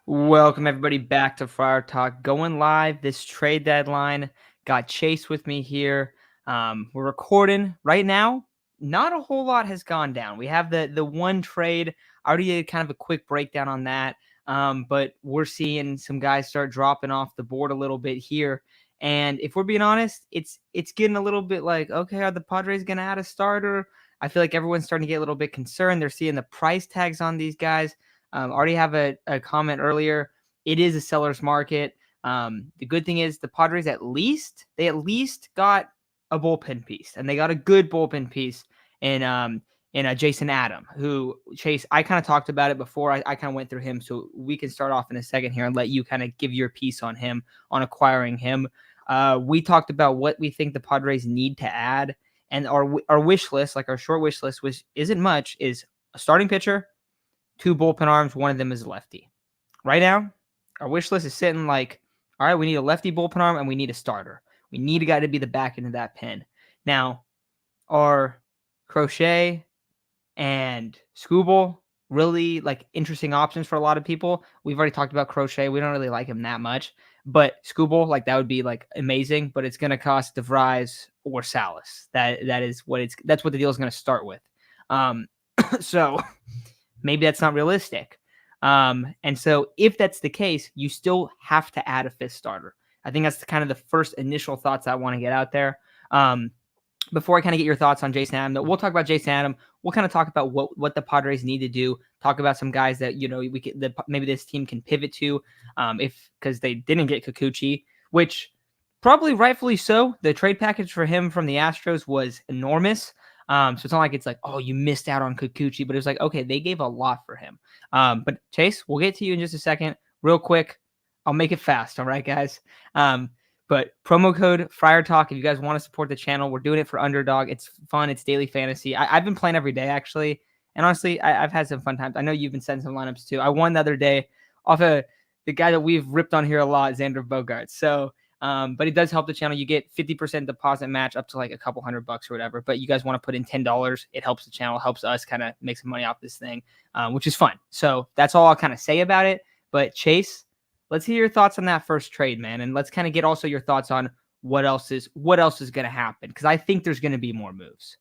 Welcome everybody back to Friar Talk. Going live this trade deadline. Got Chase with me here. We're recording right now. Not a whole lot has gone down. We have the one trade. I already did kind of a quick breakdown on that. But we're seeing some guys start dropping off the board a little bit here. And if we're being honest, it's getting a little bit like, okay, are the Padres gonna add a starter? I feel like everyone's starting to get a little bit concerned. They're seeing the price tags on these guys. Already have a comment earlier. It is a seller's market. The good thing is the Padres at least got a bullpen piece, and they got a good bullpen piece in Jason Adam, who Chase. I kind of talked about it before. I kind of went through him, so we can start off in a second here and let you kind of give your piece on him, on acquiring him. We talked about what we think the Padres need to add, and our wish list, like our short wish list, which isn't much, is a starting pitcher, two bullpen arms, one of them is a lefty. Right now, our wish list is sitting like, all right, we need a lefty bullpen arm and we need a starter. We need a guy to be the back end of that pen. Now, are Crochet and Scooble really like interesting options for a lot of people? We've already talked about Crochet. We don't really like him that much, but Scooble, like that would be like amazing, but it's going to cost DeVries or Salas. That's what the deal is going to start with. So maybe that's not realistic. And so if that's the case, you still have to add a fifth starter. I think that's kind of the first initial thoughts I want to get out there. Before I kind of get your thoughts on Jason Adam, we'll talk about Jason Adam. We'll kind of talk about what the Padres need to do. Talk about some guys that maybe this team can pivot to, because they didn't get Kikuchi, which probably rightfully so. The trade package for him from the Astros was enormous. So it's not like it's like, oh, you missed out on Kikuchi, but it was like, okay, they gave a lot for him. But Chase, we'll get to you in just a second. Real quick, I'll make it fast. All right, guys. But promo code Friar Talk, if you guys want to support the channel, we're doing it for Underdog. It's fun. It's daily fantasy. I've been playing every day, actually. And honestly, I've had some fun times. I know you've been setting some lineups too. I won the other day off of the guy that we've ripped on here a lot, Xander Bogaerts. So, but it does help the channel. You get 50% deposit match up to like a couple $100 or whatever. But you guys want to put in $10, it helps the channel, helps us kind of make some money off this thing, which is fun. So that's all I'll kind of say about it. But Chase, let's hear your thoughts on that first trade, man, and let's kind of get also your thoughts on what else is going to happen, because I think there's going to be more moves.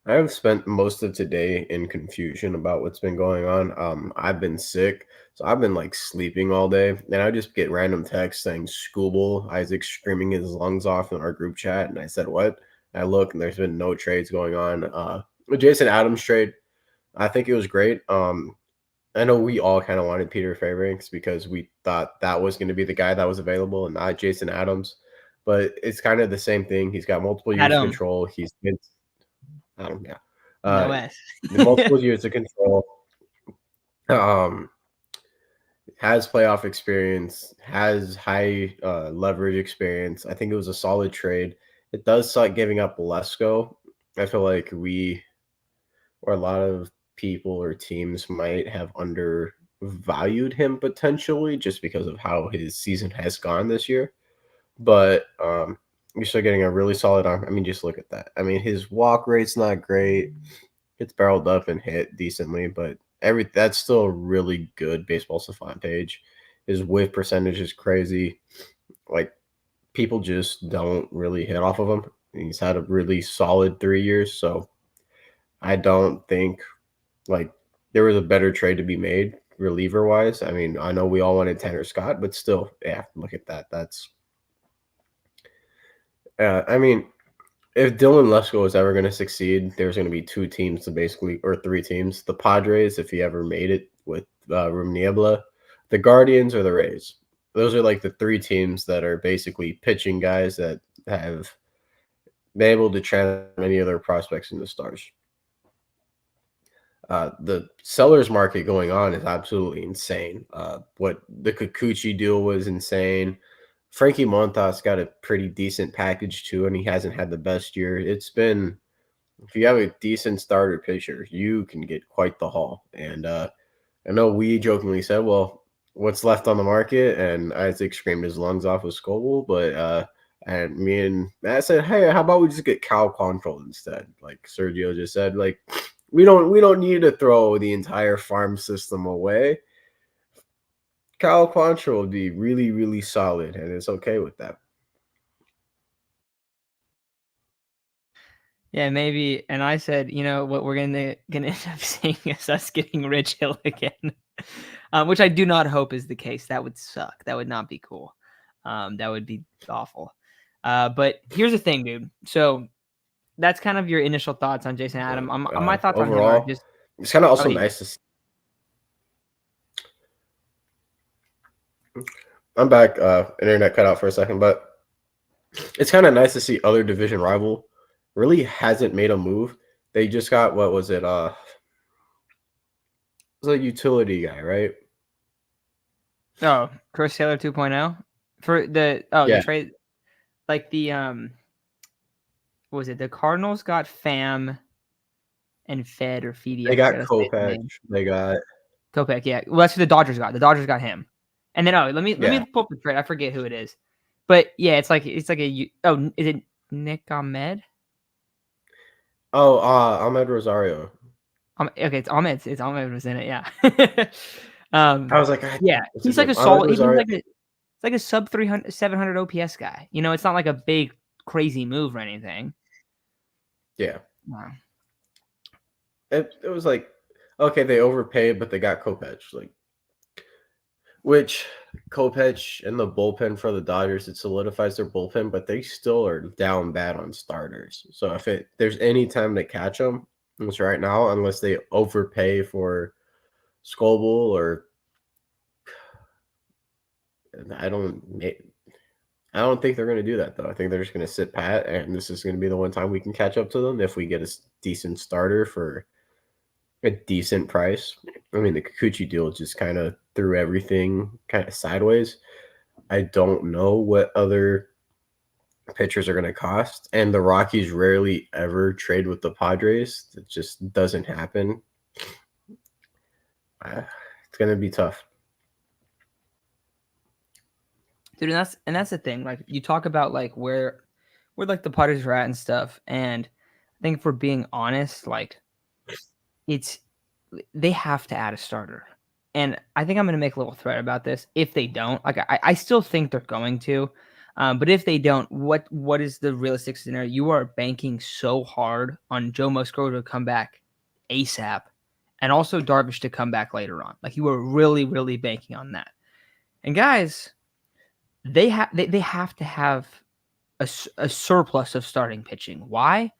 I have spent most of today in confusion about what's been going on. I've been sick, so I've been like sleeping all day, and I just get random texts saying Scooble Isaac screaming his lungs off in our group chat, and I said what? And I look, and there's been no trades going on. With Jason Adams trade, I think it was great. I know we all kind of wanted Peter Fairbanks because we thought that was going to be the guy that was available and not Jason Adams. But it's kind of the same thing. He's got multiple years of control. He's been, yeah, No S. multiple years of control. Has playoff experience, has high leverage experience. I think it was a solid trade. It does suck giving up Lesko. I feel like or a lot of people or teams might have undervalued him potentially just because of how his season has gone this year. But you're still getting a really solid arm. I mean, just look at that. I mean, his walk rate's not great. It's barreled up and hit decently, but that's still a really good baseball savant page. His whiff percentage is crazy. Like, people just don't really hit off of him. He's had a really solid 3 years, so I don't think like there was a better trade to be made reliever wise. I mean, I know we all wanted Tanner Scott, but still, yeah, look at that. That's I mean, if Dylan Lesko is ever going to succeed, there's going to be two teams or three teams. The Padres, if he ever made it with Rum Niebla, the Guardians, or the Rays. Those are like the three teams that are basically pitching guys that have been able to transfer many other prospects into stars. The sellers market going on is absolutely insane. What the Kikuchi deal was insane. Frankie Montas got a pretty decent package too, and he hasn't had the best year. It's been, if you have a decent starter pitcher, you can get quite the haul. And I know we jokingly said, well, what's left on the market? And Isaac screamed his lungs off with Scoble, but and me and Matt said, hey, how about we just get Cal Control instead? Like Sergio just said, like, we don't need to throw the entire farm system away. Cal Quantrill will be really, really solid, and it's okay with that. Yeah, maybe. And I said, you know, what we're gonna end up seeing is us getting Rich Hill again, which I do not hope is the case. That would suck. That would not be cool. That would be awful. But here's the thing, dude. So that's kind of your initial thoughts on Jason But Adam. My thoughts on him are overall, just it's kind of also okay. nice to see. I'm back. Internet cut out for a second, but it's kind of nice to see other division rival really hasn't made a move. They just got what was it? It was a utility guy, right? Oh, Chris Taylor 2.0 for the Yeah, the trade like the what was it? The Cardinals got Fam and Fed or Feedy. I they got forgot to say his Kopech. name. They got Kopech, yeah. Well, that's who the Dodgers got. The Dodgers got him. And then let me yeah. pull up the trade. I forget who it is. But yeah, it's like is it Nick Ahmed? Oh, Ahmed Rosario. Okay, it's Ahmed. It's Ahmed was in it, yeah. I was like, God, Yeah, what's his he's like name? a Ahmed solid. He's Rosario. like a sub 300, 700 OPS guy. You know, it's not like a big crazy move or anything. Yeah, Wow. it was like okay, they overpaid, but they got Kopech. Like, which Kopech in the bullpen for the Dodgers, it solidifies their bullpen, but they still are down bad on starters. So if there's any time to catch them, it's right now, unless they overpay for Scoble or I don't I don't think they're going to do that though. I think they're just going to sit pat, and this is going to be the one time we can catch up to them if we get a decent starter for a decent price. I mean, the Kikuchi deal just kind of threw everything kind of sideways. I don't know what other pitchers are going to cost, and the Rockies rarely ever trade with the Padres. It just doesn't happen. It's going to be tough. Dude, and that's the thing. Like you talk about like where like the Padres are at and stuff, and I think if we're being honest, like it's they have to add a starter. And I think I'm going to make a little thread about this. If they don't, like I still think they're going to, but if they don't, what is the realistic scenario? You are banking so hard on Joe Musgrove to come back ASAP, and also Darvish to come back later on. Like you are really, really banking on that. And guys, they have to have a surplus of starting pitching. Why?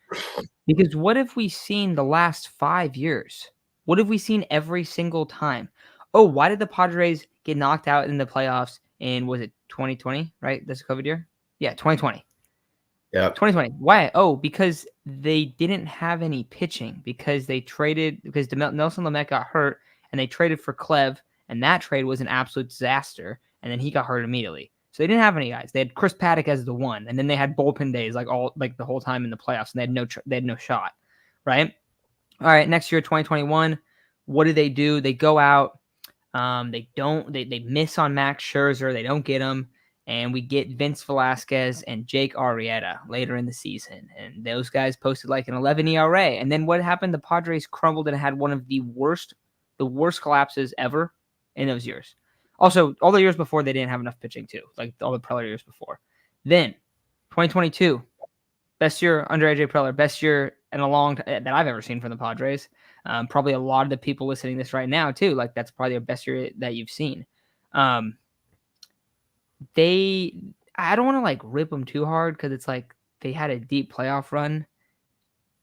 Because what have we seen the last 5 years? What have we seen every single time? Oh, why did the Padres get knocked out in the playoffs in, was it 2020, right? That's a COVID year? Yeah, 2020. Yeah. 2020. Why? Oh, because they didn't have any pitching because they traded because Nelson Lamet got hurt and they traded for Clev, and that trade was an absolute disaster. And then he got hurt immediately. So they didn't have any guys. They had Chris Paddock as the one, and then they had bullpen days like the whole time in the playoffs, and they had no shot, right? All right, next year 2021, what do? They go out. They miss on Max Scherzer. They don't get him. And we get Vince Velasquez and Jake Arrieta later in the season. And those guys posted like an 11 ERA. And then what happened? The Padres crumbled and had one of the worst collapses ever in those years. Also, all the years before, they didn't have enough pitching too, like all the Preller years before. Then 2022, best year under AJ Preller, best year in a long that I've ever seen from the Padres. Probably a lot of the people listening to this right now too. Like that's probably the best year that you've seen. I don't want to like rip them too hard because it's like they had a deep playoff run,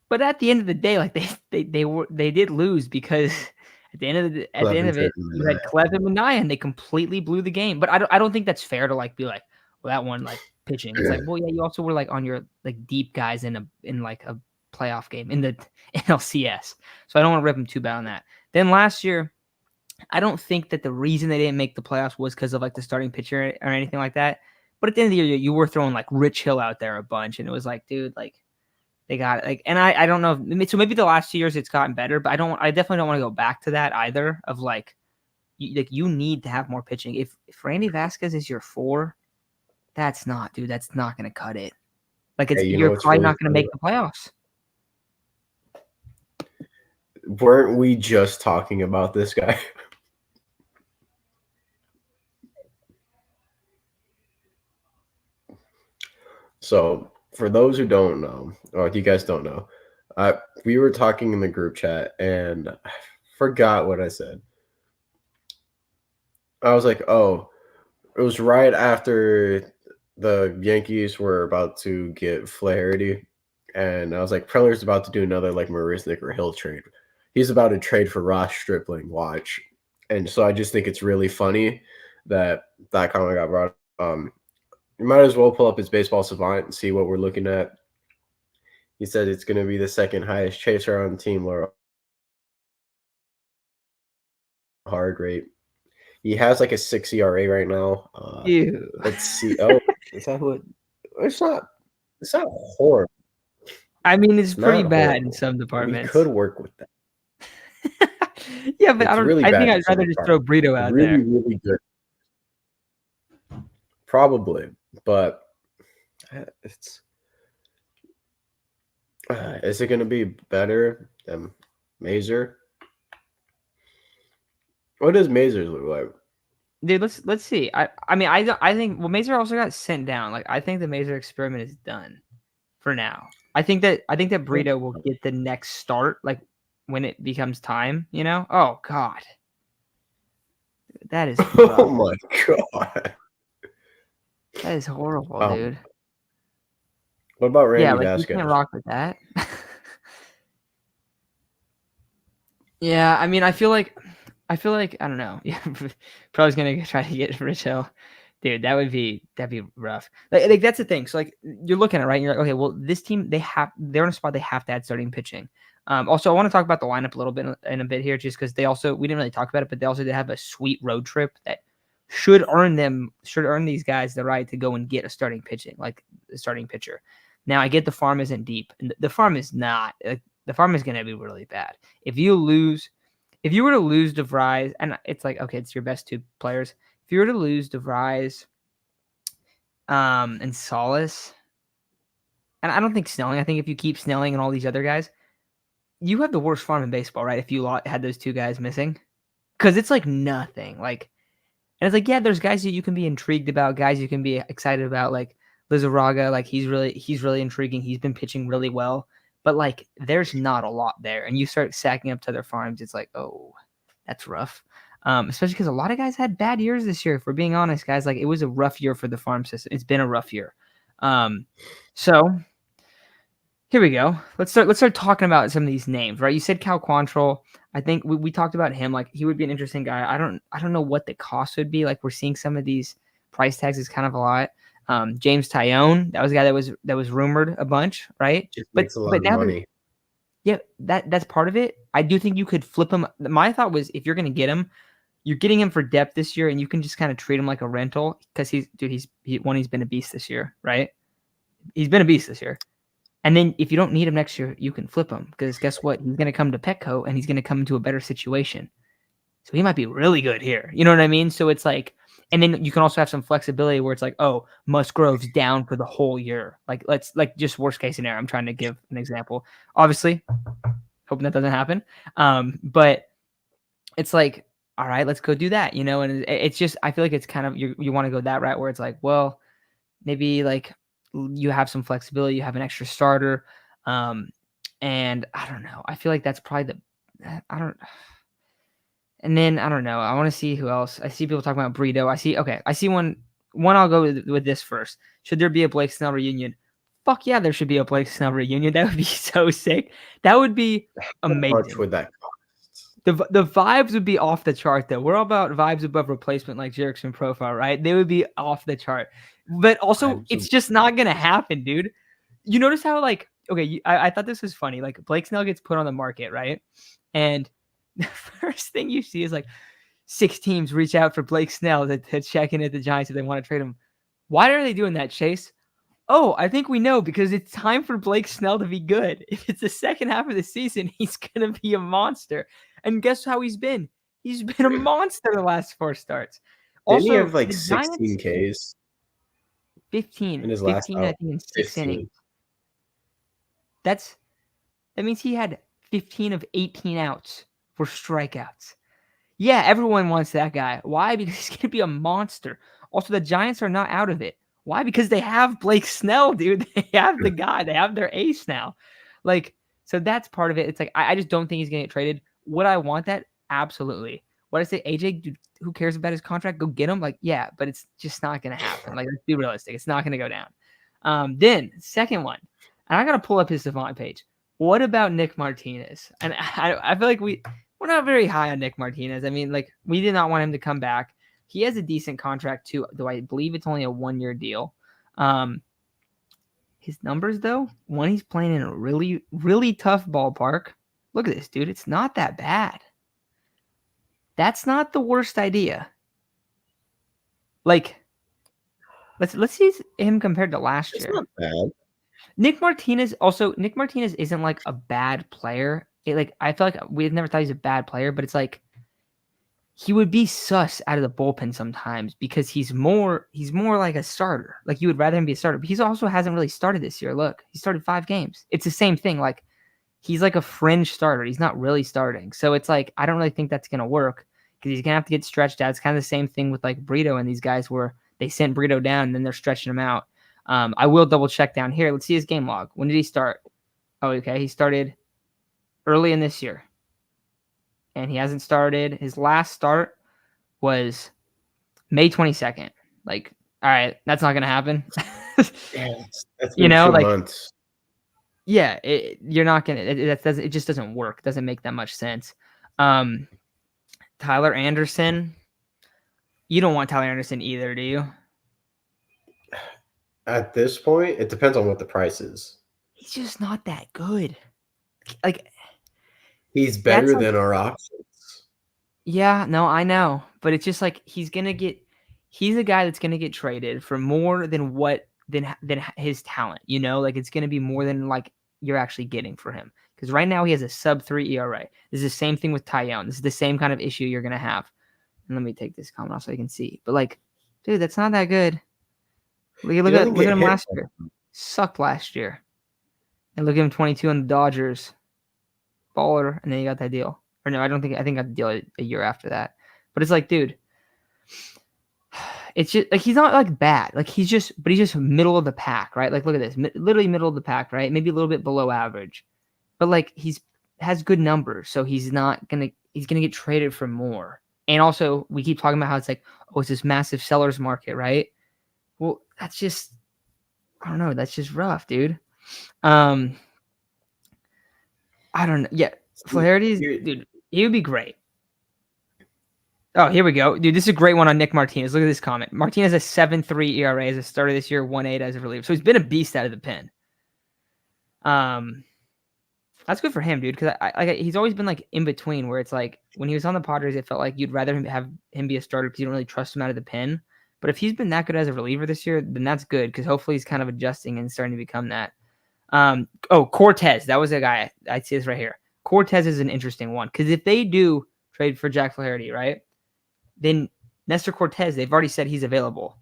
but at the end of the day, like they did lose because at the end of it, you had Clev and Manaea, and they completely blew the game. But I don't think that's fair to like be like, well, that one like pitching. It's like, well, yeah, you also were like on your like deep guys in like a playoff game in the NLCS. So I don't want to rip them too bad on that. Then last year, I don't think that the reason they didn't make the playoffs was because of like the starting pitcher or anything like that. But at the end of the year, you were throwing like Rich Hill out there a bunch, and it was like, dude, like they got it. Like, and I don't know. So maybe the last 2 years it's gotten better, but I definitely don't want to go back to that either. Of like you need to have more pitching. If Randy Vasquez is your 4, that's not going to cut it. Like you're probably not going to make the playoffs. Weren't we just talking about this guy? So for those who don't know, or you guys don't know, we were talking in the group chat and I forgot what I said. I was like, "Oh, it was right after the Yankees were about to get Flaherty, and I was like, Preller's about to do another like Marisnik or Hill trade. He's about to trade for Ross Stripling. Watch." And so I just think it's really funny that that comment got brought. You might as well pull up his baseball savant and see what we're looking at. He said it's going to be the second highest chaser on the team, Laura hard rate. He has like a 6 ERA right now. Ew. Let's see. Oh, is that what? It's not. It's not horrible. I mean, it's It's pretty not bad in horrible. some We could departments. work with that. Yeah, but I It's don't. really I think bad in I'd some rather just throw departments. Brito out Really, there. really good. Probably, but it's. Is it going to be better than Mazer? What does Mazer look like? Dude, let's see. I mean, I think well, Mazer also got sent down. Like, I think the Mazer experiment is done for now. I think that Brito will get the next start, like when it becomes time. Oh God, that is Oh rough. my god. That is horrible, Um, dude. what about Yeah, Randy like you can't Vasquez? rock with that. Yeah, I mean, I feel like I don't know. Yeah, probably gonna try to get Rich Hill, dude. That'd be rough. Like that's the thing. So like you're looking at it, right. And you're like, okay, well, this team they're in a spot they have to add starting pitching. Also, I want to talk about the lineup a little bit in a bit here, just because we didn't really talk about it, but they also did have a sweet road trip that should earn these guys the right to go and get a starting pitching, like the starting pitcher. Now I get the farm isn't deep, and the farm is not. Like, the farm is going to be really bad. If you were to lose DeVries, and it's like, okay, it's your best two players. If you were to lose DeVries, and Solace, and I don't think Snelling. I think if you keep Snelling and all these other guys, you have the worst farm in baseball, right? If you had those two guys missing, because it's like nothing. Like, and it's like, yeah, there's guys that you can be intrigued about, guys you can be excited about, like Lizarraga. Like he's really intriguing. He's been pitching really well, but like there's not a lot there. And you start sacking up to other farms, it's like, oh, that's rough. Especially because a lot of guys had bad years this year. If we're being honest, guys, like it was a rough year for the farm system. It's been a rough year. So here we go. Let's start talking about some of these names, right? You said Cal Quantrill. I think we talked about him. Like he would be an interesting guy. I don't know what the cost would be. Like we're seeing some of these price tags is kind of a lot. James Tyone, that was a guy that was rumored a bunch, right? Just But makes a lot but of now there's money. yeah, that's part of it. I do think you could flip him. My thought was if you're gonna get him, you're getting him for depth this year, and you can just kind of treat him like a rental because he's been a beast this year, right? He's been a beast this year. And then if you don't need him next year, you can flip him because guess what? He's going to come to Petco and he's going to come into a better situation. So he might be really good here. You know what I mean? So it's like, and then you can also have some flexibility where it's like, oh, Musgrove's down for the whole year. Like let's like just worst case scenario. I'm trying to give an example. Obviously, hoping that doesn't happen. But it's like, all right, let's go do that. And it's just I feel like it's kind of you want to go that route where it's like, well, maybe like you have some flexibility, you have an extra starter. And I don't know. I feel like that's probably I don't and then I don't know. I want to see who else. I see people talking about Brito. I see one I'll go with this first. Should there be a Blake Snell reunion? Fuck yeah, there should be a Blake Snell reunion. That would be so sick. That would be How much amazing. would that cost? The vibes would be off the chart though. We're all about vibes above replacement like Jerickson profile, right? They would be off the chart. But also it's just not gonna happen, dude. You notice how like okay, I thought this was funny. Like Blake Snell gets put on the market, right? And the first thing you see is like 6 teams reach out for Blake Snell to check in at the Giants if they want to trade him. Why are they doing that, Chase? Oh, I think we know because it's time for Blake Snell to be good. If it's the second half of the season, he's going to be a monster. And guess how he's been? He's been a monster the last 4 starts. Didn't he Also, have like the 16 Giants, Ks 15, in his last 15, I out? think, in 6 innings. 15. That means he had 15 of 18 outs for strikeouts. Yeah, everyone wants that guy. Why? Because he's going to be a monster. Also, the Giants are not out of it. Why? Because they have Blake Snell, dude. They have the guy. They have their ace now. Like, so that's part of it. It's like I just don't think he's gonna get traded. Would I want that? Absolutely. What I say, AJ, dude, who cares about his contract? Go get him. Like, yeah, but it's just not gonna happen. Like, let's be realistic. It's not gonna go down. Then second one, and I gotta pull up his Savant page. What about Nick Martinez? And I feel like we're not very high on Nick Martinez. I mean, like, we did not want him to come back. He has a decent contract too, though I believe it's only a 1-year deal. His numbers, though, when he's playing in a really, really tough ballpark, look at this, dude. It's not that bad. That's not the worst idea. Like, let's see him compared to last It's year. not bad. Nick Martinez isn't like a bad player. I feel like we've never thought he's a bad player, but it's like he would be sus out of the bullpen sometimes because he's more like a starter. Like, you would rather him be a starter, but he also hasn't really started this year. Look, he started 5 games. It's the same thing. Like, he's like a fringe starter. He's not really starting. So it's like, I don't really think that's going to work because he's going to have to get stretched out. It's kind of the same thing with like Brito and these guys where they sent Brito down and then they're stretching him out. I will double check down here. Let's see his game log. When did he start? Oh, okay. He started early in this year. And he hasn't started. His last start was May 22nd. Like, all right, that's not going to happen. Yeah, that's you been know, 2 like, months. yeah, you're not going to, it just doesn't work. It doesn't make that much sense. Tyler Anderson. You don't want Tyler Anderson either, do you? At this point, it depends on what the price is. He's just not that good. Like, He's better like, than our options. yeah, no, I know. But it's just like he's a guy that's gonna get traded for more than than his talent, you know? Like, it's gonna be more than like you're actually getting for him. Because right now he has a sub-3 ERA. This is the same thing with Tyone. This is the same kind of issue you're gonna have. And let me take this comment off so you can see. But like, dude, that's not that good. Look at him last year. Sucked last year. And look at him 22 on the Dodgers. Baller, and then you got that deal. Or no, I think I got the deal a year after that. But it's like, dude, it's just like he's not like bad. Like, he's just middle of the pack, right? Like, look at this. Literally middle of the pack, right? Maybe a little bit below average. But like, has good numbers, so he's gonna get traded for more. And also, we keep talking about how it's like, oh, it's this massive seller's market, right? Well, that's just, I don't know. That's just rough, dude. I don't know. Yeah, Flaherty's, dude, he would be great. Oh, here we go. Dude, this is a great one on Nick Martinez. Look at this comment. Martinez has 7.3 ERA as a starter this year, 1.8 as a reliever. So he's been a beast out of the pen. That's good for him, dude, because he's always been like in between where it's like when he was on the Padres, it felt like you'd rather have him be a starter because you don't really trust him out of the pen. But if he's been that good as a reliever this year, then that's good because hopefully he's kind of adjusting and starting to become that. Cortez, that was a guy. I see this right here. Cortez is an interesting one because if they do trade for Jack Flaherty, right, then Nestor Cortez, they've already said he's available.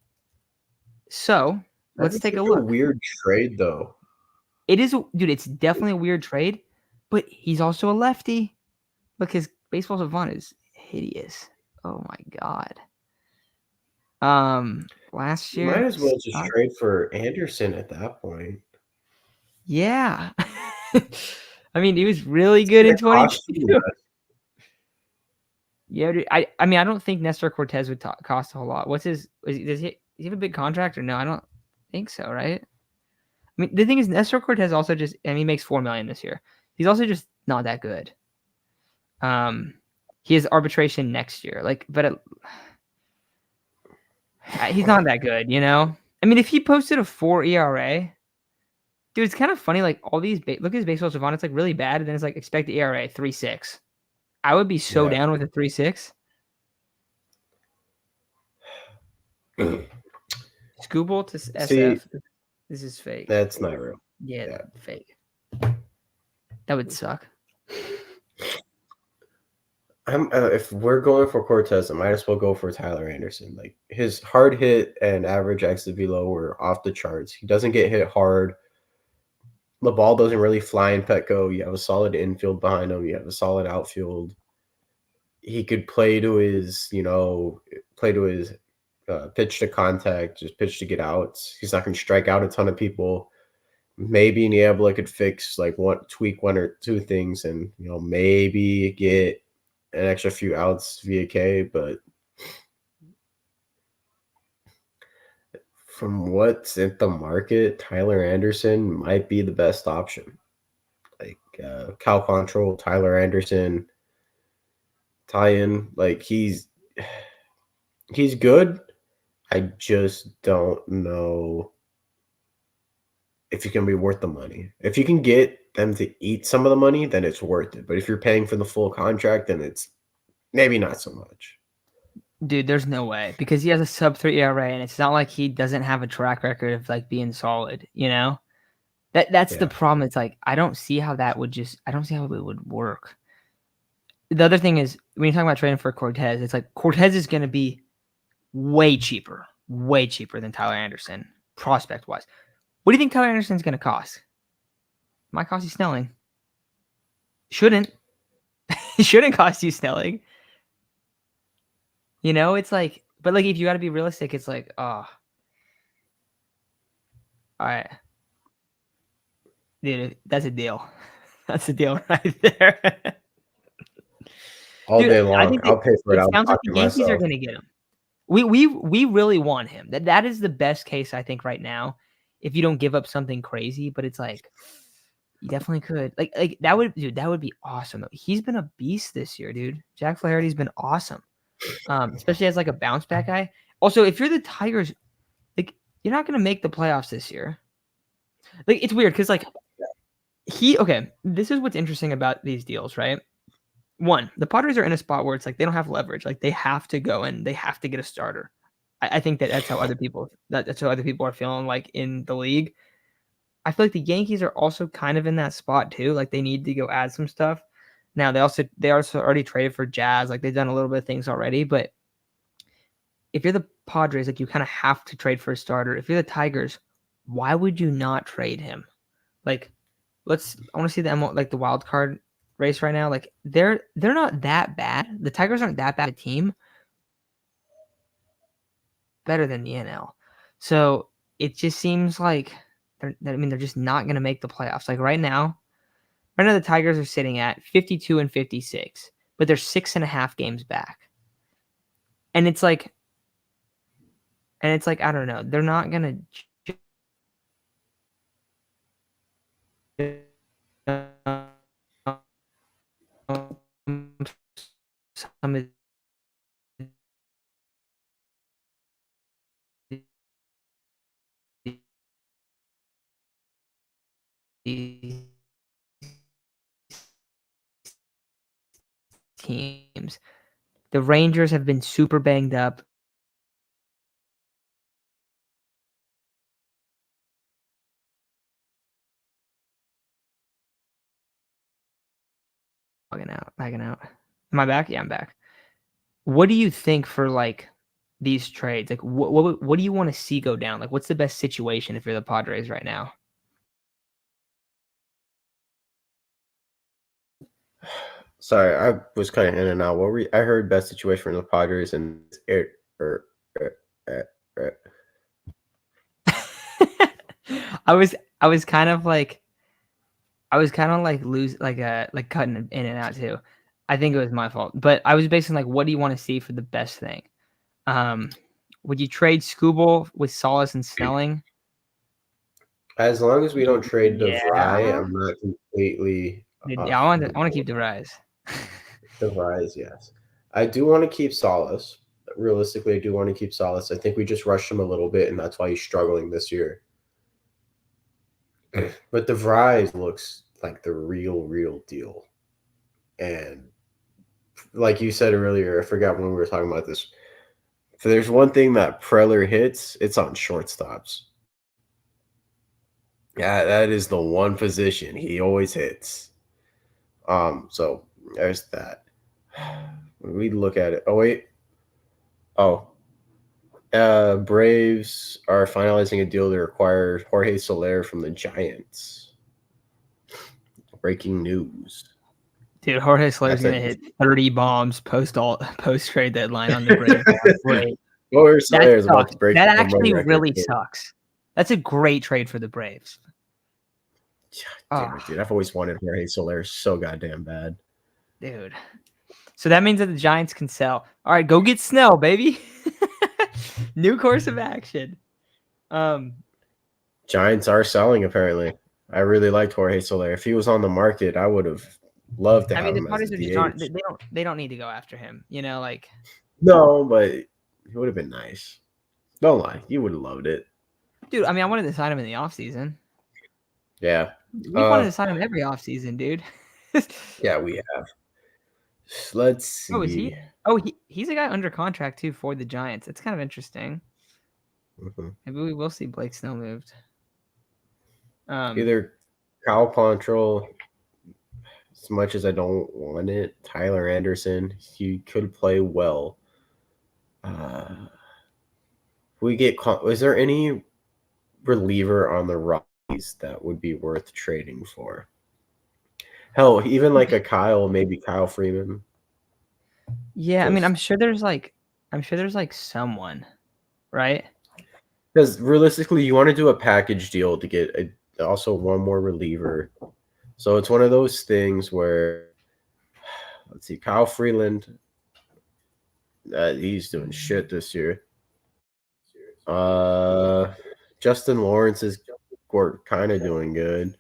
So let's take a look. A weird trade, though. It is, dude. It's definitely a weird trade, but he's also a lefty. Look, his baseball savant is hideous. Oh my god. Last year, Might as well just trade for Anderson at that point. Yeah. I mean, he was really good in 22. Yeah, dude, I mean, I don't think Nestor Cortez would cost a whole lot. Does he have a big contract or no? I don't think so, right? I mean, the thing is, Nestor Cortez also he makes $4 million this year. He's also just not that good. He has arbitration next year, but he's not that good, you know. I mean, if he posted a 4 ERA, dude, it's kind of funny. Like, all these, look at his baseball savant. It's like really bad, and then it's like expected ERA 3.6. I would be so down with a 3.6. Scooble to SF. See, this is fake. That's not real. Yeah, fake. That would suck. If we're going for Cortez, I might as well go for Tyler Anderson. Like, his hard hit and average exit velo were off the charts. He doesn't get hit hard. The ball doesn't really fly in Petco. You have a solid infield behind him. You have a solid outfield. He could play to his pitch to contact, just pitch to get outs. He's not going to strike out a ton of people. Maybe Niebla could fix like tweak one or two things, and maybe get an extra few outs via K. But from what's at the market, Tyler Anderson might be the best option. Like Cal Control, Tyler Anderson, tie-in. Like he's good. I just don't know if you can be worth the money. If you can get them to eat some of the money, then it's worth it. But if you're paying for the full contract, then it's maybe not so much. Dude, there's no way because he has a sub-3 ERA, and it's not like he doesn't have a track record of like being solid. That's the problem. It's like I don't see how it would work. The other thing is when you're talking about trading for Cortez, it's like Cortez is going to be way cheaper than Tyler Anderson prospect wise. What do you think Tyler Anderson's going to cost? Might cost you Snelling. Shouldn't. It shouldn't cost you Snelling. It's like, but like if you got to be realistic, it's like, all right, dude, that's a deal. That's a deal right there. All Dude, day long. I think I'll pay for it. it sounds like the Yankees myself. are going to get him. We really want him. That is the best case I think right now. If you don't give up something crazy, but it's like you definitely could. Like that would be awesome. He's been a beast this year, dude. Jack Flaherty's been awesome. Especially as like a bounce back guy. Also, if you're the Tigers, like you're not going to make the playoffs this year. Like it's weird cuz like this is what's interesting about these deals, right? One, the Padres are in a spot where it's like they don't have leverage. Like they have to go and they have to get a starter. I think that's how other people are feeling like in the league. I feel like the Yankees are also kind of in that spot too. Like they need to go add some stuff. Now they also already traded for Jazz. Like they've done a little bit of things already. But if you're the Padres, like you kind of have to trade for a starter. If you're the Tigers, why would you not trade him? Like I want to see the wild card race right now. Like they're not that bad. The Tigers aren't that bad a team. Better than the NL. So it just seems like they're just not going to make the playoffs. Like right now the Tigers are sitting at 52 and 56, but they're 6.5 games back. And it's like I don't know. They're not going to some of these teams. The Rangers have been super banged up. Lagging out. Am I back? Yeah, I'm back. What do you think for like these trades? Like what do you want to see go down? Like what's the best situation if you're the Padres right now? Sorry, I was kind of in and out. I heard best situation for the Padres and I was kind of like cutting in and out too. I think it was my fault, but I was basically like, what do you want to see for the best thing? Would you trade Skubal with Solis and Snelling? As long as we don't trade DeVry, I'm not completely. Yeah, I want to keep DeVry. DeVry, yes. I do want to keep Solis. Realistically, I do want to keep Solis. I think we just rushed him a little bit, and that's why he's struggling this year. But DeVry looks like the real deal. And like you said earlier, I forgot when we were talking about this. If there's one thing that Preller hits, it's on shortstops. Yeah, that is the one position he always hits. So there's that. When we look at it, Braves are finalizing a deal to acquire Jorge Soler from the Giants. Breaking news. Dude, Jorge Soler's going to hit 30 bombs post trade deadline on the Braves. Great. Lower That Slayer is about sucks. to break That the home run actually record really too. sucks. That's a great trade for the Braves. Damn Oh, it, dude! I've always wanted Jorge Soler so goddamn bad. dude. So that means that the Giants can sell. All right, go get Snell, baby. New course of action. Um, Giants are selling apparently. I really liked Jorge Soler. If he was on the market, I would have loved to I have mean, the him as a Padres are just aren't. DH. They don't need to go after him. You know, like No, but he would have been nice. Don't lie, you would have loved it. dude. I mean, I wanted to sign him in the offseason. Yeah. We've wanted to sign him every offseason, dude. Yeah, we have. Let's Oh, is he? see. Oh, he's a guy under contract too for the Giants. It's kind of interesting. Mhm. Maybe we will see Blake Snell moved. Um, Either Kyle Quantrill, as much as I don't want it, Tyler Anderson, he could play well. We get. Is there any reliever on the Rockies that would be worth trading for? Hell, even like a Kyle, maybe Kyle Freeman. yeah, I mean, Just I'm sure there's like someone, right? because realistically, you want to do a package deal to get also one more reliever. So it's one of those things where, let's see, Kyle Freeland, he's doing shit this year. Uh, Justin Lawrence is kind of doing good.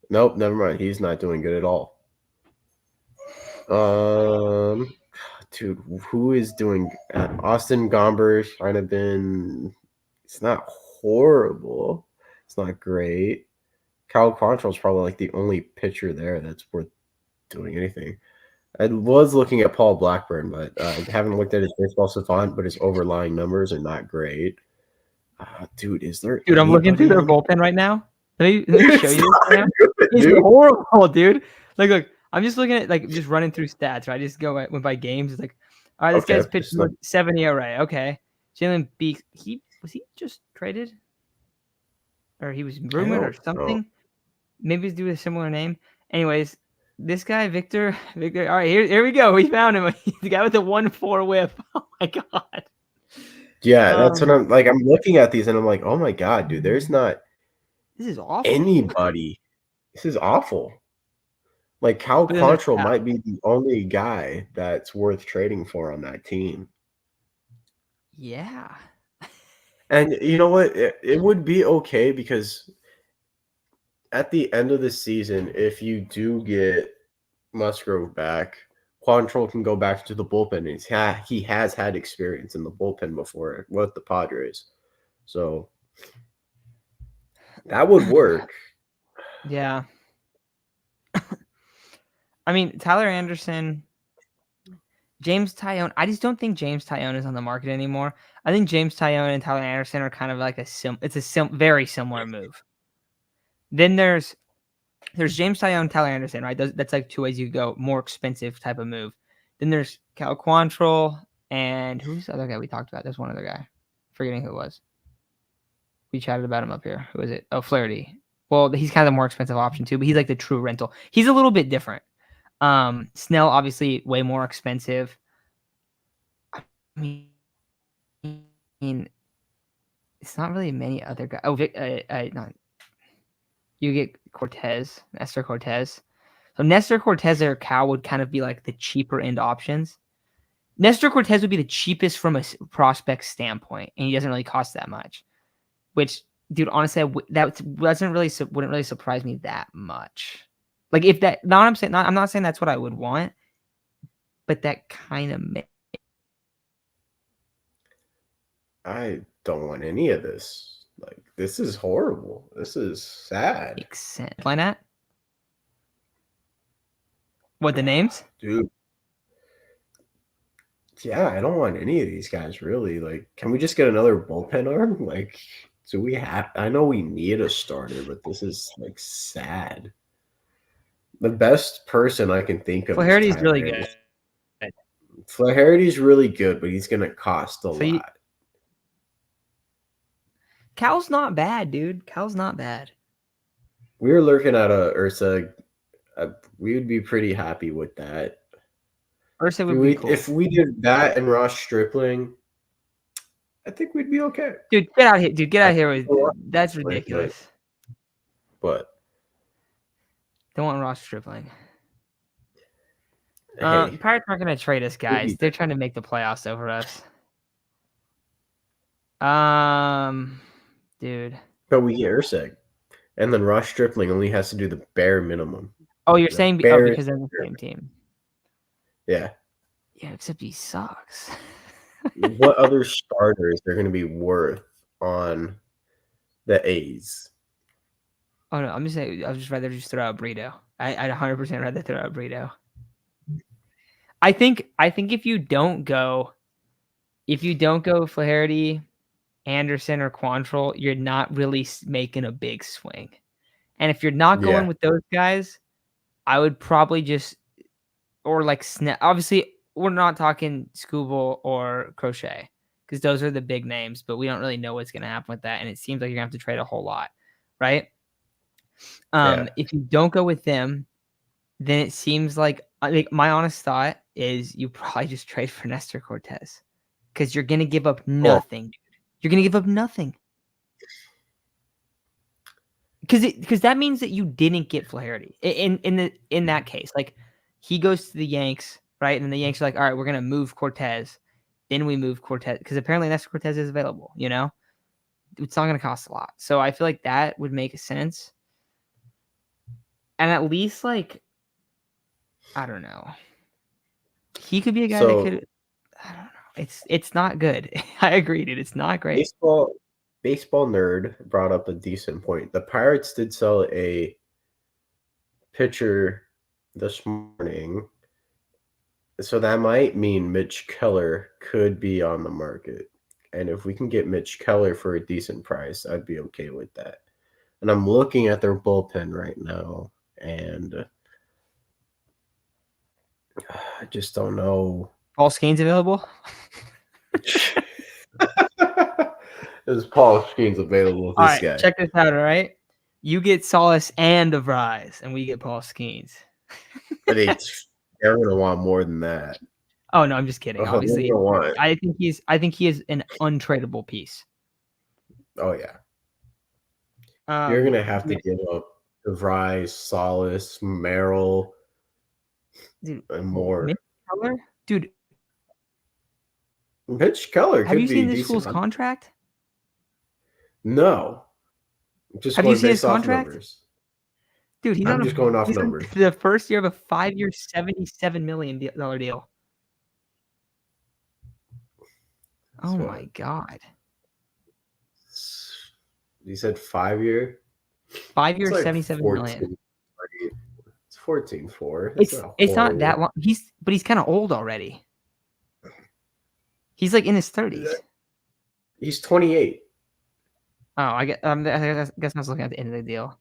Nope, never mind. He's not doing good at all. Um, dude, who is doing? Austin Gomber's kind of been. It's not horrible. It's not great. Kyle Quantrill's probably like the only pitcher there that's worth doing anything. I was looking at Paul Blackburn, but I haven't looked at his baseball savant, but his overlying numbers are not great. Dude, is there Dude, I'm looking through anybody their on the bullpen right now. Let me show It's you this right now. not good, It's dude. horrible, dude. Like, look, I'm just looking at like just running through stats. Right, I just went by games. It's like, all right, this Okay, guy's pitched it's not 7 ERA. Okay, Jalen Beek. He just traded, or he was I rumored or don't know. something. Maybe he's due to a similar name. Anyways, this guy Victor. All right, here we go. We found him. The guy with the 1.4 whip. Oh my god. Yeah, that's what Um, I'm like. I'm looking at these and I'm like, oh my god, dude, there's not this is awful. anybody. This is awful. Like Cal But then there's Quantrill Cal. might be the only guy that's worth trading for on that team. Yeah. And you know what? It would be okay because at the end of the season, if you do get Musgrove back, Quantrill can go back to the bullpen. He has had experience in the bullpen before with the Padres. So that would work. Yeah. I mean, Tyler Anderson, James Tyone. I just don't think James Tyone is on the market anymore. I think James Tyone and Tyler Anderson are kind of like very similar move. Then there's James Tyone, Tyler Anderson, right? That's like two ways you go, more expensive type of move. Then there's Cal Quantrill and who's the other guy we talked about? There's one other guy. Forgetting who it was. We chatted about him up here. Who is it? Oh, Flaherty. Well, he's kind of the more expensive option too, but he's like the true rental. He's a little bit different. Snell obviously way more expensive. I mean, it's not really many other guys. Oh, not you get Cortez, Nestor Cortez. So Nestor Cortez or Cal would kind of be like the cheaper end options. Nestor Cortez would be the cheapest from a prospect standpoint, and he doesn't really cost that much. Which, dude, honestly, that wouldn't really surprise me that much. Like if that, not I'm saying, I'm not saying that's what I would want, but that kind of I don't want any of this. Like this is horrible. This is sad. makes sense. Line at what the names? Dude. Yeah, I don't want any of these guys really. Like, can we just get another bullpen arm? Like, do we have I know we need a starter, but this is like sad. The best person I can think of is Flaherty's Tyler really good. Anderson. Flaherty's really good, but he's gonna cost a So you, lot. Cal's not bad, dude. Cal's not bad. We were looking at a Ursa. We would be pretty happy with that. Ursa would be cool. If we did that and Ross Stripling, I think we'd be okay. Dude, get out here. Dude, get I out here think with we're that's like, ridiculous. but Don't want roster tripling. hey, Pirates aren't gonna trade us, we'll be guys. They're there. trying to make the playoffs over us. Dude. But we get Urseg, and then Ross Stripling only has to do the bare minimum. Oh, you're The saying bare, because they're the same team. yeah. Yeah, except he sucks. What other starters are going to be worth on the A's? Oh no, I'm just saying. I'd just rather just throw out Brito. I'd 100% rather throw out Brito. I think if you don't go Flaherty, Anderson, or Quantrill, you're not really making a big swing. And if you're not going Yeah, with those guys, I would probably just or like snap. Obviously, we're not talking Scooble or Crochet because those are the big names, but we don't really know what's going to happen with that. And it seems like you're going to have to trade a whole lot, right? yeah. If you don't go with them, then it seems like my honest thought is you probably just trade for Nestor Cortez because you're going to give up Well, nothing. Dude. You're going to give up nothing because that means that you didn't get Flaherty in that case. Like he goes to the Yanks, right? And then the Yanks are like, all right, we're gonna move Cortez. Then we move Cortez because apparently Nestor Cortez is available. It's not gonna cost a lot. So I feel like that would make sense. And at least like I don't know, he could be a guy that so could. I don't know. It's not good. I agree, dude. It's not great. baseball nerd brought up a decent point. The Pirates did sell a pitcher this morning, so that might mean Mitch Keller could be on the market. And if we can get Mitch Keller for a decent price, I'd be okay with that. And I'm looking at their bullpen right now, and I just don't know. Paul Skeens available. Is Paul Skeens available? All This right, guy. check this out. All right, you get Solace and DeVries, and we get Paul Skeens. But they're gonna want more than that. Oh no, I'm just kidding. Oh, they're Obviously, gonna want. I think he is an untradeable piece. Oh yeah, you're gonna have to Dude, give up DeVries, Solace, Merrill, dude, and more. Mitch Keller, dude, Mitch Keller have could you be seen this fool's decent. contract? No, I'm just Have you going seen his based off contract? numbers. Dude, I'm just going off he's on numbers. the first year of a 5-year, $77 million deal. That's Oh what my god, you said. 5 year. 5 It's years, like 77 million. 14. It's 14.4. It's It's not it's not that horrible. long. He's kind of old already. He's like in his 30s. He's 28. Oh, I guess I was looking at the end of the deal.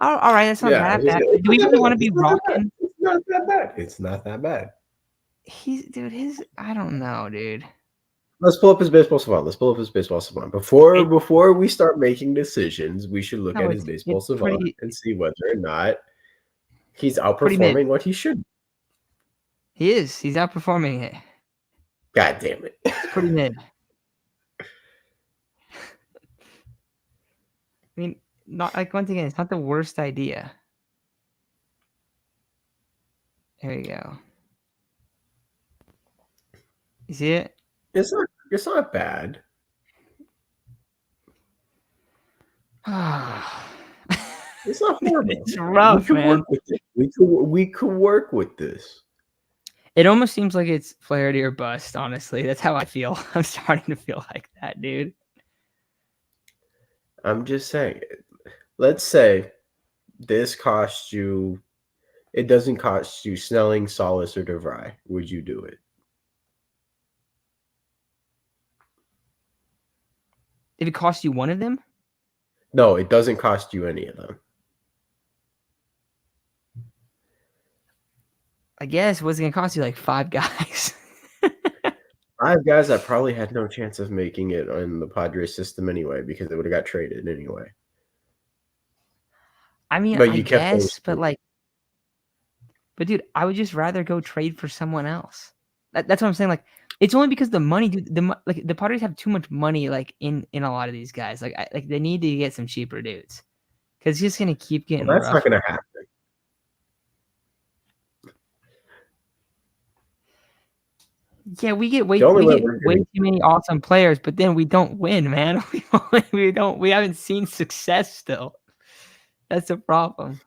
Oh, all right, that's not Yeah, that bad. Do we really want to be rocking? It's not that bad. It's not that bad. I don't know, dude. Let's pull up his baseball savant. Before we start making decisions, we should look No, at his baseball it's savant and see whether or not he's pretty mid. outperforming what he should. He is. He's outperforming it. God damn it. It's pretty mid. I mean, not like once again, it's not the worst idea. There you go. You see it? It's not bad. It's not horrible. It's rough, man. We could work with this. It almost seems like it's Flaherty or bust, honestly. That's how I feel. I'm starting to feel like that, dude. I'm just saying. Let's say this costs you. It doesn't cost you Snelling, Solace, or DeVry. Would you do it? If it costs you one of them? No, it doesn't cost you any of them. I guess what's it gonna cost you like 5 guys? 5 guys that probably had no chance of making it in the Padres system anyway because they would have got traded anyway. I mean, But I you kept those guess, but dude, I would just rather go trade for someone else. That's what I'm saying. Like, It's only because the money, dude. Like the Padres have too much money, like in a lot of these guys. Like they need to get some cheaper dudes because it's just gonna keep Well, getting that's not rough. going to happen. Yeah, we get The only way we're way getting too many awesome players, but then we don't win, man. We haven't seen success still. That's the problem.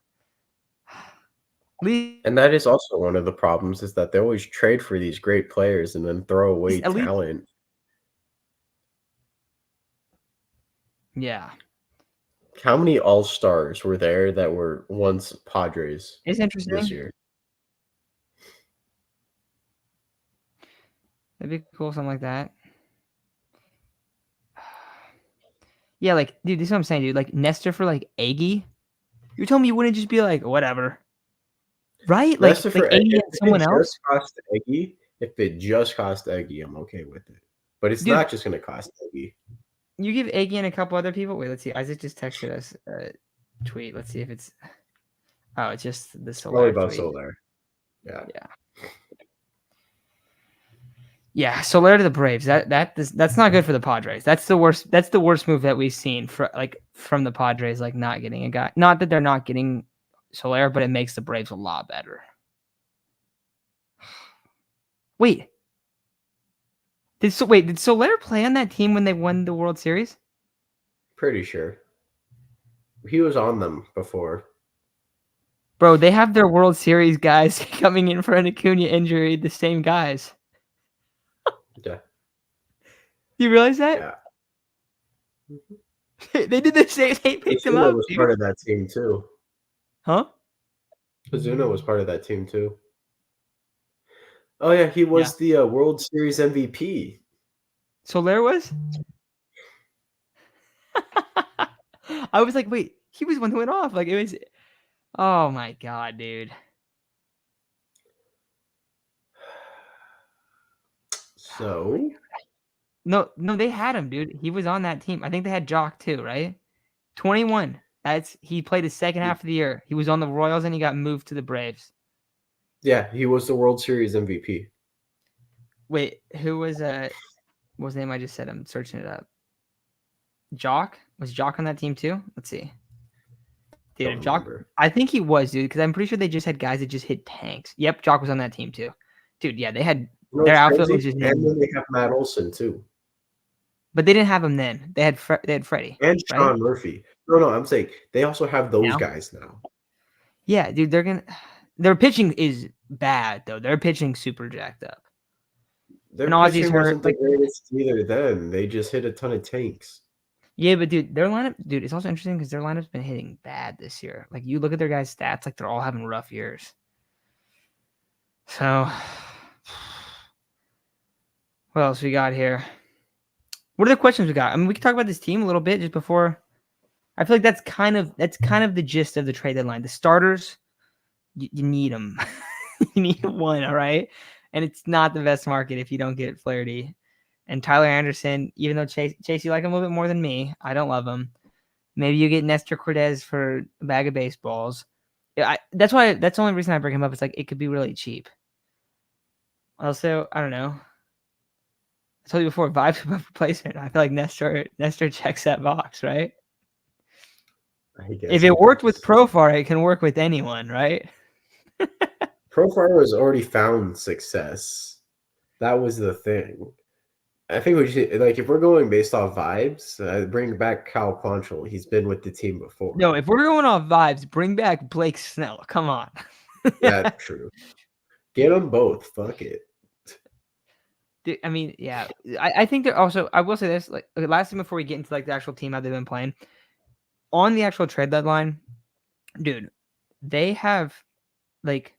and that is also one of the problems is that they always trade for these great players and then throw away At least, talent. yeah, How many all-stars were there that were once Padres it's this interesting. year? That'd be cool, something like that. Yeah, like, dude, this is what I'm saying, dude. Like Nestor for like Aggie. You're telling me you wouldn't just be like, whatever, right? That's Like for Aggie if and it someone else, just cost Eggie, if it just cost Eggie, I'm okay with it. But it's dude. not just gonna cost Eggie. You give Aggie and a couple other people. Wait, let's see. Isaac just texted us a tweet. Let's see if it's. Oh, it's just the It's probably Solar about tweet. Soler. Yeah. Yeah. Yeah, Soler to the Braves. That's not good for the Padres. That's the worst. That's the worst move that we've seen from the Padres. Like not getting a guy. Not that they're not getting Soler, but it makes the Braves a lot better. Wait, did Soler play on that team when they won the World Series? Pretty sure. He was on them before. Bro, they have their World Series guys coming in for an Acuna injury. The same guys. Yeah. You realize that? Yeah. They did the same. They picked him Ozuna up, was dude. part of that team too. Huh? Ozuna was part of that team too. Oh yeah, he Yeah. was the World Series MVP. Soler was? I was like, wait, he was one who went off. Like it was. Oh my god, dude. So No, they had him, dude. He was on that team. I think they had Jock too, right? 21. He played the second half of the year. He was on the Royals and he got moved to the Braves. yeah, he was the World Series MVP. Wait, who was what was the name I just said? I'm searching it up. Jock? Was Jock on that team too? Let's see. Don't Dude, Jock, remember. I think he was, dude, because I'm pretty sure they just had guys that just hit tanks. Yep, Jock was on that team too. Dude, yeah, they had You know their what's outfield was crazy? just And hitting, then they have Matt Olson too. but they didn't have him then. They had Freddie, And right? Sean Murphy. No, I'm saying they also have those Now? guys now. Yeah, dude, their pitching is bad though. Their pitching super jacked up. Their And Ozzy's pitching hurt. wasn't the Like, greatest either then. They just hit a ton of tanks. yeah, but dude, their lineup, dude, it's also interesting because their lineup's been hitting bad this year. Like, you look at their guys' stats, like they're all having rough years. So, what else we got here? What are the questions we got? I mean, we can talk about this team a little bit just before. I feel like that's kind of the gist of the trade deadline. The starters, you need them. You need one, all right. And it's not the best market if you don't get Flaherty and Tyler Anderson. Even though Chase, you like him a little bit more than me. I don't love him. Maybe you get Nestor Cortez for a bag of baseballs. That's the only reason I bring him up. It's like it could be really cheap. Also, I don't know. I told you before, vibes above replacement. I feel like Nestor checks that box, right? I guess If he it worked with does. Profar, it can work with anyone, right? Profile has already found success. That was the thing. I think we should like if we're going based off vibes, bring back Cal Quantrill. He's been with the team before. No, if we're going off vibes, bring back Blake Snell. Come on. Yeah, true. Get them both. Fuck it. I mean, yeah. I think they're also. I will say this. Like last time before we get into like the actual team how they've been playing on the actual trade deadline, dude. They have like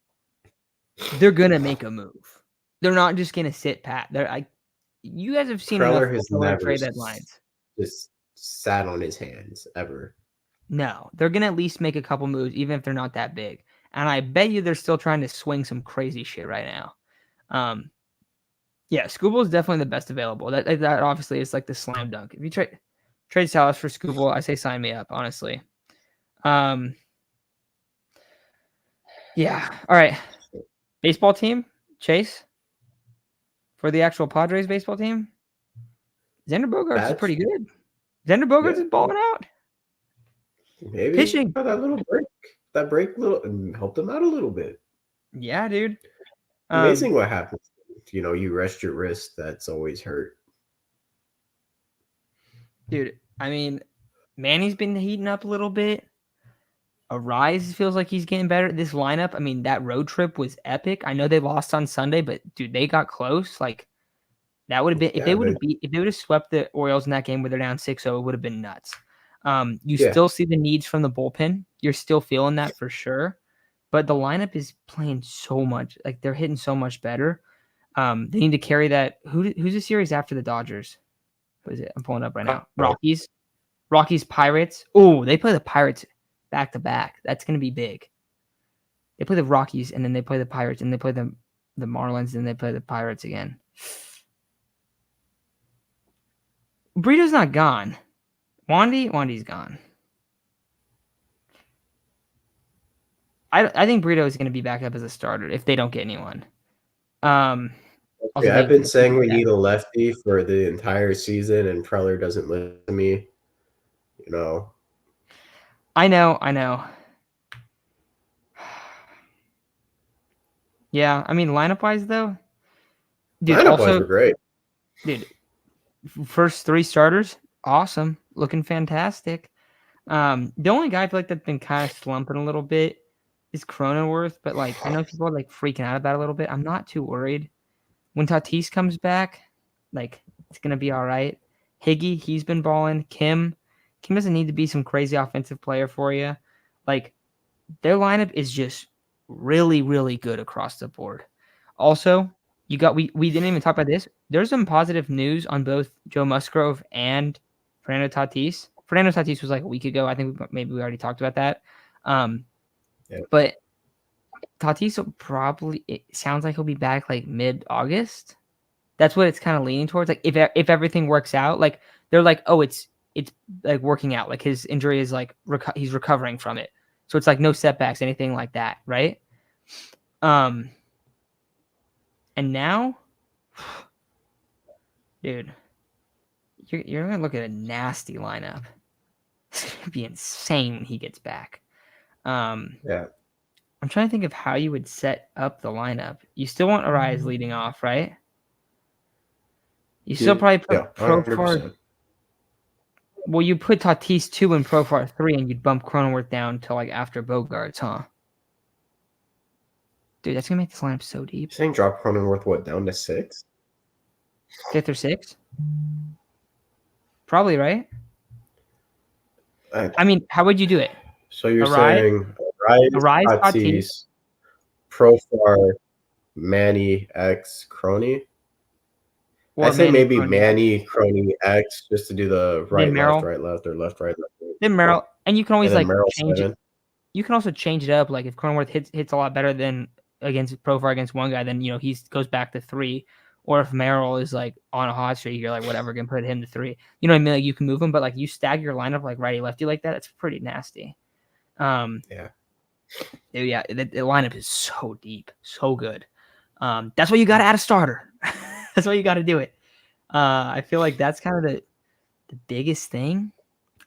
they're gonna make a move. They're not just gonna sit pat. They're like you guys have seen enough Preller has filler never trade deadlines. just sat on his hands ever. No, they're gonna at least make a couple moves, even if they're not that big. And I bet you they're still trying to swing some crazy shit right now. Yeah, Scooble is definitely the best available. That obviously is like the slam dunk. If you trade Salas for Scooble, I say sign me up, honestly. Yeah. All right. Baseball team, Chase. for the actual Padres baseball team, Xander Bogaerts is pretty Bats? good. Xander Bogaerts Yeah. is balling out. Maybe Pitching. that little break. That break helped him out a little bit. Yeah, dude. Amazing what happens. You rest your wrist. That's always hurt. Dude, I mean, Manny's been heating up a little bit. Arise feels like he's getting better. This lineup, I mean, that road trip was epic. I know they lost on Sunday, but dude, they got close. Like that would have been Yeah, if they would have swept the Orioles in that game where they're down 6-0, it would have been nuts. You yeah. still see the needs from the bullpen. You're still feeling that for sure. But the lineup is playing so much. Like they're hitting so much better. They need to carry that. Who's the series after the Dodgers? What is it? I'm pulling it up right now. Rockies. Rockies, Pirates. Oh, they play the Pirates back to back. That's going to be big. They play the Rockies, and then they play the Pirates, and they play the Marlins, and they play the Pirates again. Burrito's not gone. Wandy's gone. I think Burrito is going to be back up as a starter if they don't get anyone. Also, I've been saying we need a lefty for the entire season, and Preller doesn't listen to me. I know. Yeah, I mean lineup-wise though, dude. Lineup-wise were great. Dude, first 3 starters, awesome, looking fantastic. The only guy I feel like that's been kind of slumping a little bit is Cronenworth, but like I know people are like freaking out about it a little bit. I'm not too worried. When Tatis comes back, like it's gonna be all right. Higgy, he's been balling. Kim doesn't need to be some crazy offensive player for you. Like their lineup is just really, really good across the board. Also, we didn't even talk about this. There's some positive news on both Joe Musgrove and Fernando Tatis. Fernando Tatis was like a week ago. I think maybe we already talked about that. But Tatis will probably, it sounds like he'll be back like mid-August. That's what it's kind of leaning towards. Like if everything works out, like they're like, oh, it's like working out. Like his injury is like he's recovering from it. So it's like no setbacks, anything like that, right? And now, dude, you're gonna look at a nasty lineup. It's gonna be insane when he gets back. Yeah. I'm trying to think of how you would set up the lineup. You still want Arias leading off, right? You still probably put Profar. Well, you put Tatis 2 and Profar 3, and you'd bump Cronenworth down to like after Bogaerts, huh? Dude, that's gonna make this lineup so deep. You're saying drop Cronenworth down to 6? 5th or 6th? Probably, right? I mean, how would you do it? So you're saying Arias, Tatis, Profar, Manny, X, Crony? I say maybe Manny, Crony, X, just to do the right, left, or left. Then Merrill, and you can always like change it. You can also change it up. Like if Cronenworth hits a lot better than against Profar against one guy, then he goes back to 3. Or if Merrill is like on a hot streak, you're like whatever, gonna put him to 3. You know what I mean? Like you can move him, but like you stagger your lineup like righty lefty like that. It's pretty nasty. Yeah. Yeah, the lineup is so deep, so good. That's why you got to add a starter. That's why you got to do it. I feel like that's kind of the biggest thing.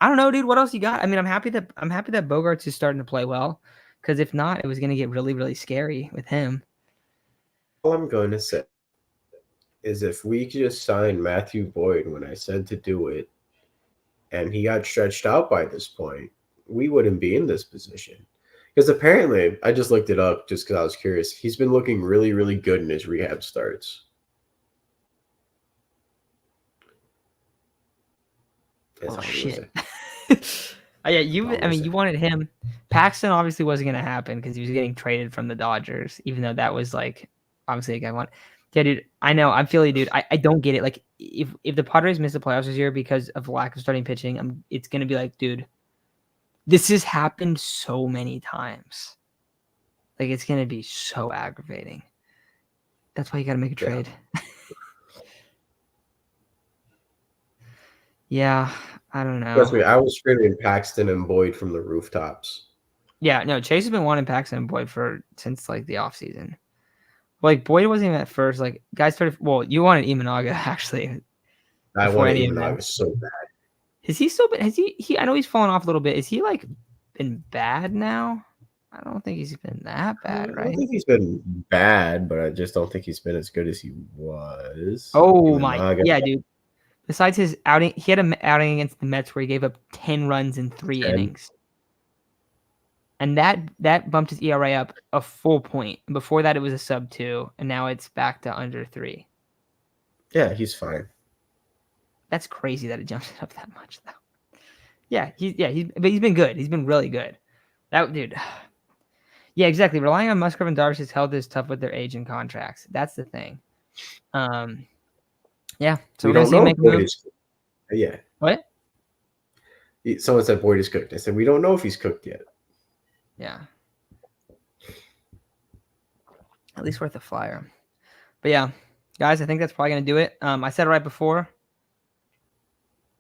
I don't know, dude. What else you got? I mean, I'm happy that Bogaerts is starting to play well, because if not, it was going to get really, really scary with him. All I'm going to say is if we just signed Matthew Boyd when I said to do it, and he got stretched out by this point, we wouldn't be in this position. Because apparently, I just looked it up just because I was curious. He's been looking really, really good in his rehab starts. Oh shit! Yeah, you wanted him. Paxton obviously wasn't going to happen because he was getting traded from the Dodgers, even though that was like obviously a guy want. Yeah, dude. I know. I feel you, dude. I don't get it. Like if the Padres miss the playoffs this year because of lack of starting pitching, it's going to be like, dude, this has happened so many times. Like it's going to be so aggravating. That's why you got to make a trade. Yeah, I don't know. Trust me, I was screaming Paxton and Boyd from the rooftops. Yeah, no, Chase has been wanting Paxton and Boyd since like the offseason. Like Boyd wasn't even at first. Like guys started. Well, you wanted Imanaga actually I before wanted any of them. Imanaga so bad. Has he still been? Has he? I know he's fallen off a little bit. Is he like been bad now? I don't think he's been that I bad, don't right? think he's been bad, but I just don't think he's been as good as he was. Oh my, Imanaga. yeah, dude. Besides his outing, he had an outing against the Mets where he gave up 10 runs in 10. innings. And that bumped his ERA up a full point. Before that, it was a sub 2, and now it's back to under 3. Yeah, he's fine. That's crazy that it jumps it up that much, though. Yeah, he's been good. He's been really good. That dude. Yeah, exactly. Relying on Musgrove and Darvish's health is tough with their age and contracts. That's the thing. Yeah. So We we're gonna don't see him know make if a Boyd move. is. Yeah. What? Someone said Boyd is cooked. I said we don't know if he's cooked yet. Yeah. At least worth a flyer. But yeah, guys, I think that's probably gonna do it. I said it right before.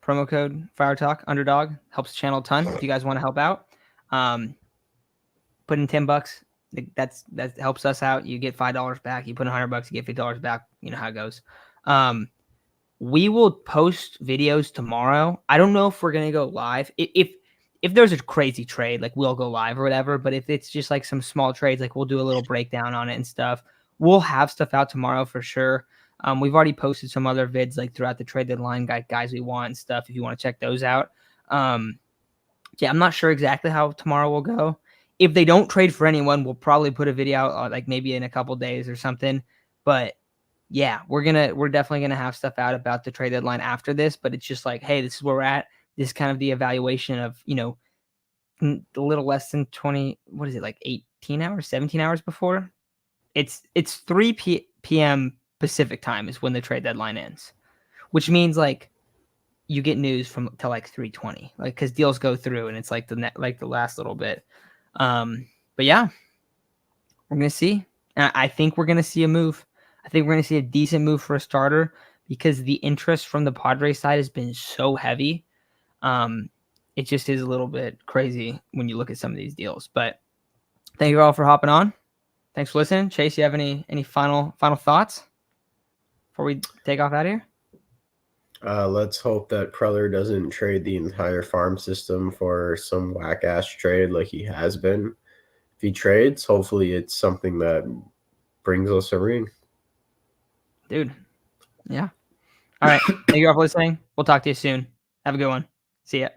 Promo code Fire Talk Underdog helps the channel a ton. If you guys want to help out, put in $10. That helps us out. You get $5 back. You put in $100, you get $50 back. You know how it goes. We will post videos tomorrow. I don't know if we're gonna go live. If there's a crazy trade, like we'll go live or whatever. But if it's just like some small trades, like we'll do a little breakdown on it and stuff. We'll have stuff out tomorrow for sure. We've already posted some other vids like throughout the trade deadline, guys we want and stuff. If you want to check those out. Yeah, I'm not sure exactly how tomorrow will go. If they don't trade for anyone, we'll probably put a video out like maybe in a couple days or something. But yeah, we're definitely gonna have stuff out about the trade deadline after this. But it's just like, hey, this is where we're at. This is kind of the evaluation of, a little less than 20. What is it, like 18 hours, 17 hours before? It's 3 p.m. Pacific time is when the trade deadline ends, which means like you get news from till like 3:20, like because deals go through and it's like the last little bit. But yeah, we're gonna see. I think we're gonna see a move. I think we're gonna see a decent move for a starter because the interest from the Padres side has been so heavy. It just is a little bit crazy when you look at some of these deals. But thank you all for hopping on. Thanks for listening. Chase, you have any final thoughts before we take off out of here? Let's hope that Preller doesn't trade the entire farm system for some whack ass trade like he has been. If he trades, hopefully it's something that brings us a ring. Dude. Yeah. All right. Thank you all for listening. We'll talk to you soon. Have a good one. See ya.